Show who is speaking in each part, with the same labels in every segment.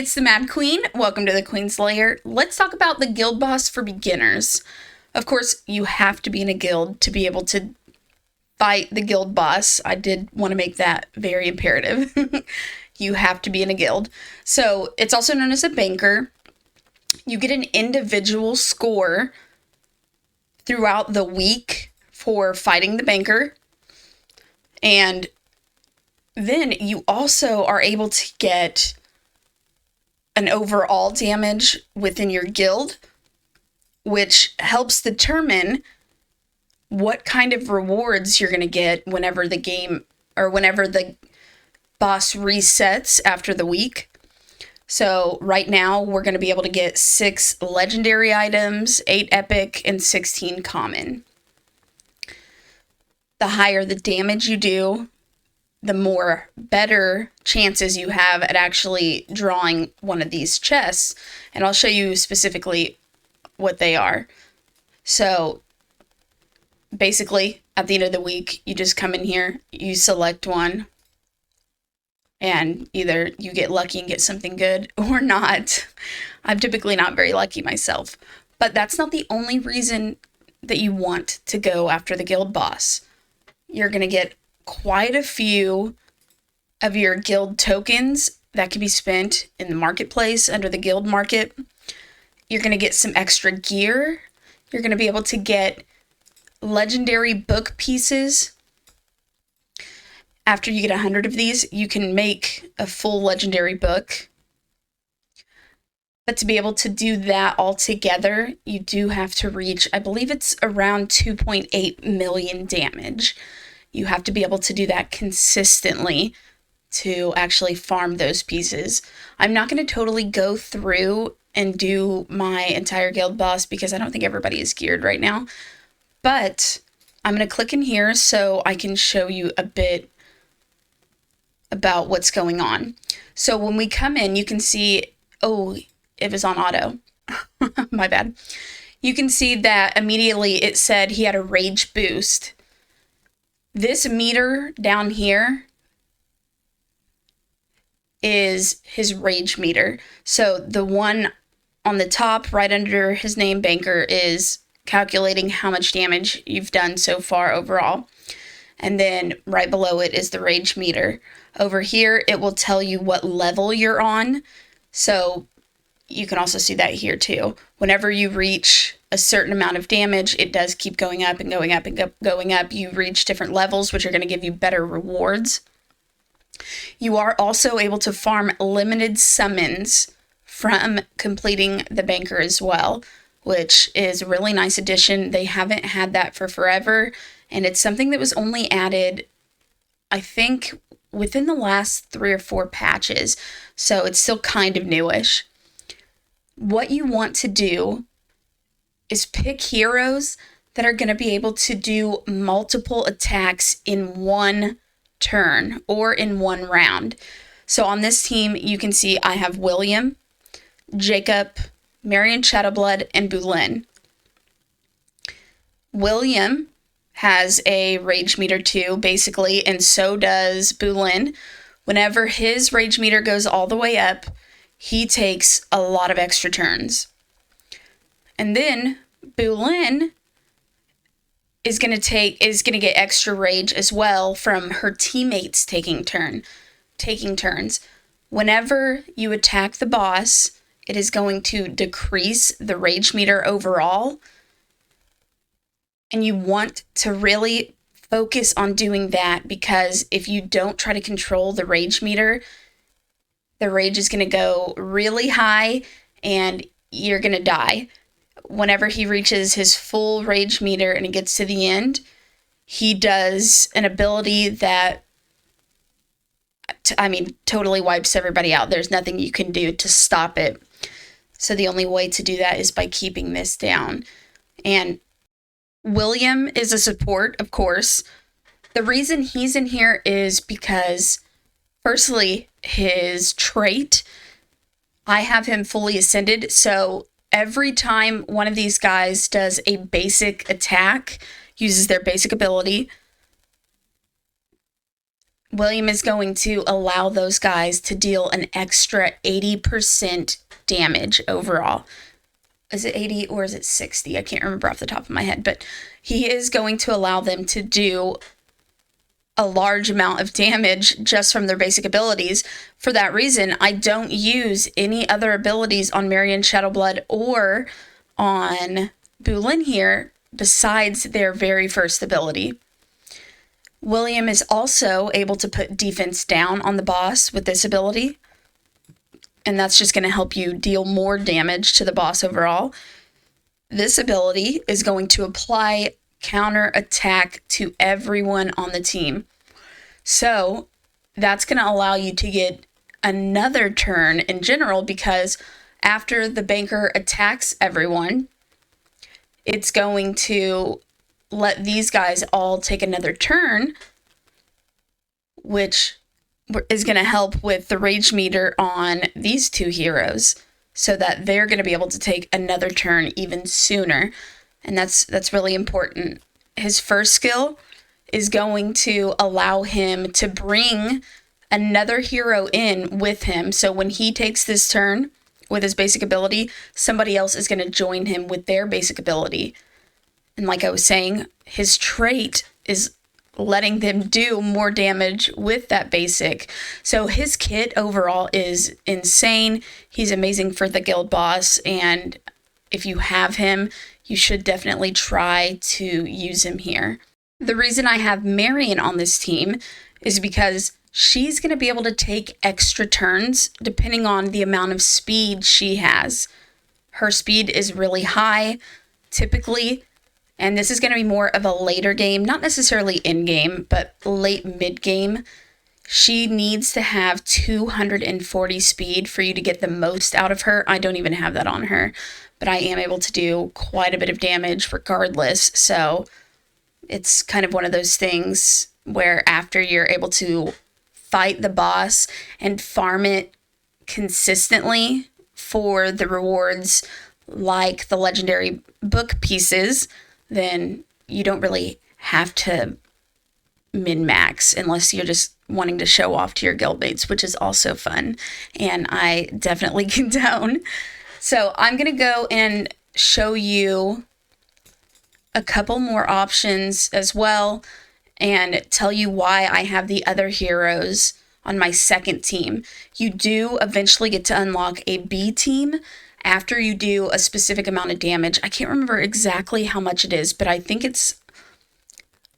Speaker 1: it's the Mad Queen. Welcome to the Queen's Lair. Let's talk about the guild boss for beginners. Of course, you have to be in a guild to be able to fight the guild boss. I did want to make that very imperative. You have to be in a guild. So it's also known as a banker. You get an individual score throughout the week for fighting the banker. And then you also are able to get an overall damage within your guild, which helps determine what kind of rewards you're going to get whenever the game or whenever the boss resets after the week. So right now we're going to be able to get 6 legendary items, 8 epic, and 16 common. The higher the damage you do, the more better chances you have at actually drawing one of these chests. And I'll show you specifically what they are. So basically, at the end of the week, you just come in here, you select one, and either you get lucky and get something good or not. I'm typically not very lucky myself. But that's not the only reason that you want to go after the guild boss. You're going to get quite a few of your guild tokens that can be spent in the marketplace under the guild market. You're going to get some extra gear. You're going to be able to get legendary book pieces. After you get 100 of these, you can make a full legendary book. But to be able to do that all together, you do have to reach, I believe it's around 2.8 million damage. You have to be able to do that consistently to actually farm those pieces. I'm not going to totally go through and do my entire guild boss because I don't think everybody is geared right now. But I'm going to click in here so I can show you a bit about what's going on. So when we come in, you can see, oh, it was on auto. My bad. You can see that immediately it said he had a rage boost. This meter down here is his rage meter. So the one on the top right under his name, Banker, is calculating how much damage you've done so far overall. And then right below it is the rage meter. Over here, it will tell you what level you're on. So you can also see that here too. Whenever you reach a certain amount of damage, it does keep going up and going up and going up. You reach different levels, which are going to give you better rewards. You are also able to farm limited summons from completing the banker as well, which is a really nice addition. They haven't had that for forever, and it's something that was only added, I think, within the last 3 or 4 patches, so it's still kind of newish. What you want to do is pick heroes that are going to be able to do multiple attacks in one turn or in one round. So on this team, you can see I have William, Jacob, Marion Shadowblood, and Boulin. William has a rage meter too, basically, and so does Boulin. Whenever his rage meter goes all the way up, he takes a lot of extra turns. And then Boulin is going to get extra rage as well from her teammates taking turns. Whenever you attack the boss, it is going to decrease the rage meter overall. And you want to really focus on doing that, because if you don't try to control the rage meter, the rage is going to go really high and you're going to die. Whenever he reaches his full rage meter and it gets to the end, he does an ability that, totally wipes everybody out. There's nothing you can do to stop it. So the only way to do that is by keeping this down. And William is a support, of course. The reason he's in here is because, firstly, his trait, I have him fully ascended, so every time one of these guys does a basic attack, uses their basic ability, William is going to allow those guys to deal an extra 80% damage overall. Is it 80 or is it 60? I can't remember off the top of my head, but he is going to allow them to do a large amount of damage just from their basic abilities. For that reason, I don't use any other abilities on Marion Shadowblood or on Bulin here besides their very first ability. William is also able to put defense down on the boss with this ability, and that's just going to help you deal more damage to the boss overall. This ability is going to apply counter attack to everyone on the team. So that's going to allow you to get another turn in general, because after the banker attacks everyone, it's going to let these guys all take another turn, which is going to help with the rage meter on these two heroes, so that they're going to be able to take another turn even sooner. And that's really important. His first skill is going to allow him to bring another hero in with him. So when he takes this turn with his basic ability, somebody else is going to join him with their basic ability. And like I was saying, his trait is letting them do more damage with that basic. So his kit overall is insane. He's amazing for the guild boss, and if you have him, you should definitely try to use him here. The reason I have Marion on this team is because she's going to be able to take extra turns depending on the amount of speed she has. Her speed is really high, typically, and this is going to be more of a later game, not necessarily in-game, but late mid-game. She needs to have 240 speed for you to get the most out of her. I don't even have that on her, but I am able to do quite a bit of damage regardless. So it's kind of one of those things where after you're able to fight the boss and farm it consistently for the rewards like the legendary book pieces, then you don't really have to min-max unless you're just wanting to show off to your guildmates, which is also fun, and I definitely condone. So I'm going to go and show you a couple more options as well and tell you why I have the other heroes on my second team. You do eventually get to unlock a B team after you do a specific amount of damage. I can't remember exactly how much it is, but I think it's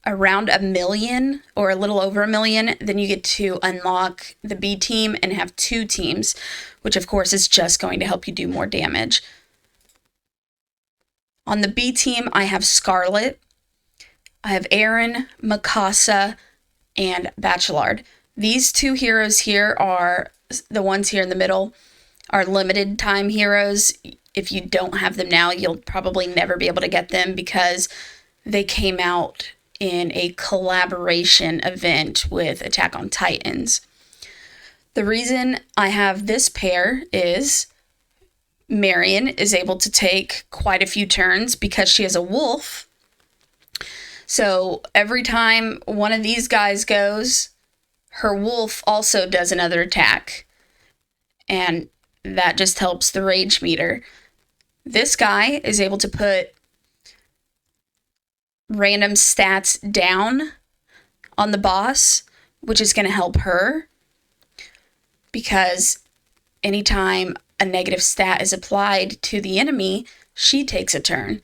Speaker 1: around 1 million or a little over 1 million. Then you get to unlock the B team and have 2 teams, which of course is just going to help you do more damage. On the B team, I have Scarlet, I have Aaron, Mikasa, and Bachelard. These 2 heroes here are the ones here in the middle, are limited time heroes. If you don't have them now, you'll probably never be able to get them because they came out in a collaboration event with Attack on Titans. The reason I have this pair is Marion is able to take quite a few turns because she has a wolf. So every time one of these guys goes, her wolf also does another attack. And that just helps the rage meter. This guy is able to put random stats down on the boss, which is going to help her, because anytime a negative stat is applied to the enemy, she takes a turn,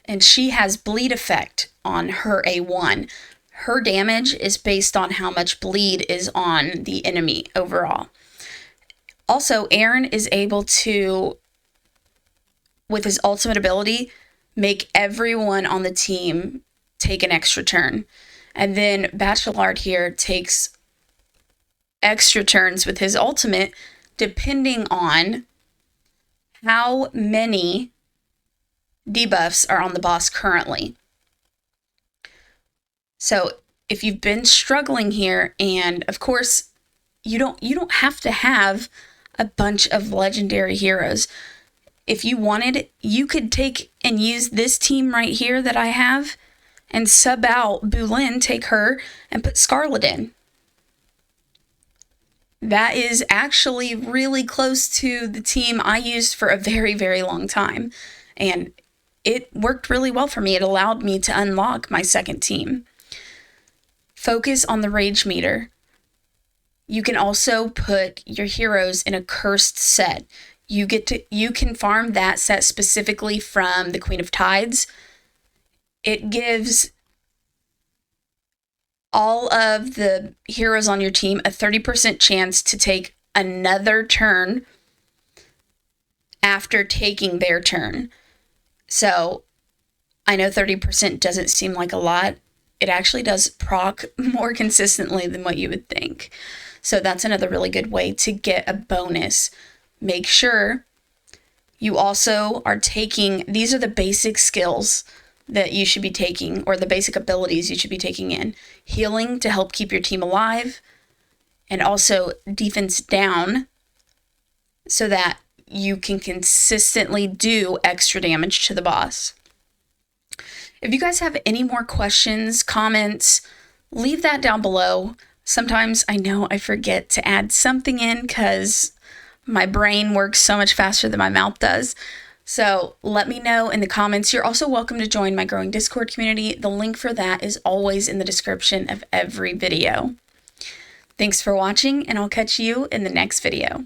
Speaker 1: and she has bleed effect on her A1. Her damage is based on how much bleed is on the enemy overall. Also, Aaron is able to, with his ultimate ability, make everyone on the team take an extra turn. And then Bachelard here takes extra turns with his ultimate, depending on how many debuffs are on the boss currently. So if you've been struggling here, and of course, you don't have to have a bunch of legendary heroes. If you wanted, you could take and use this team right here that I have and sub out Bulin, take her, and put Scarlet in. That is actually really close to the team I used for a very, very long time. And it worked really well for me. It allowed me to unlock my second team. Focus on the rage meter. You can also put your heroes in a cursed set. You can farm that set specifically from the Queen of Tides. It gives all of the heroes on your team a 30% chance to take another turn after taking their turn. So I know 30% doesn't seem like a lot. It actually does proc more consistently than what you would think. So that's another really good way to get a bonus. Make sure you also are taking, these are the basic skills that you should be taking, or the basic abilities you should be taking in. Healing to help keep your team alive, and also defense down so that you can consistently do extra damage to the boss. If you guys have any more questions, comments, leave that down below. Sometimes I know I forget to add something in because my brain works so much faster than my mouth does. So let me know in the comments. You're also welcome to join my growing Discord community. The link for that is always in the description of every video. Thanks for watching, and I'll catch you in the next video.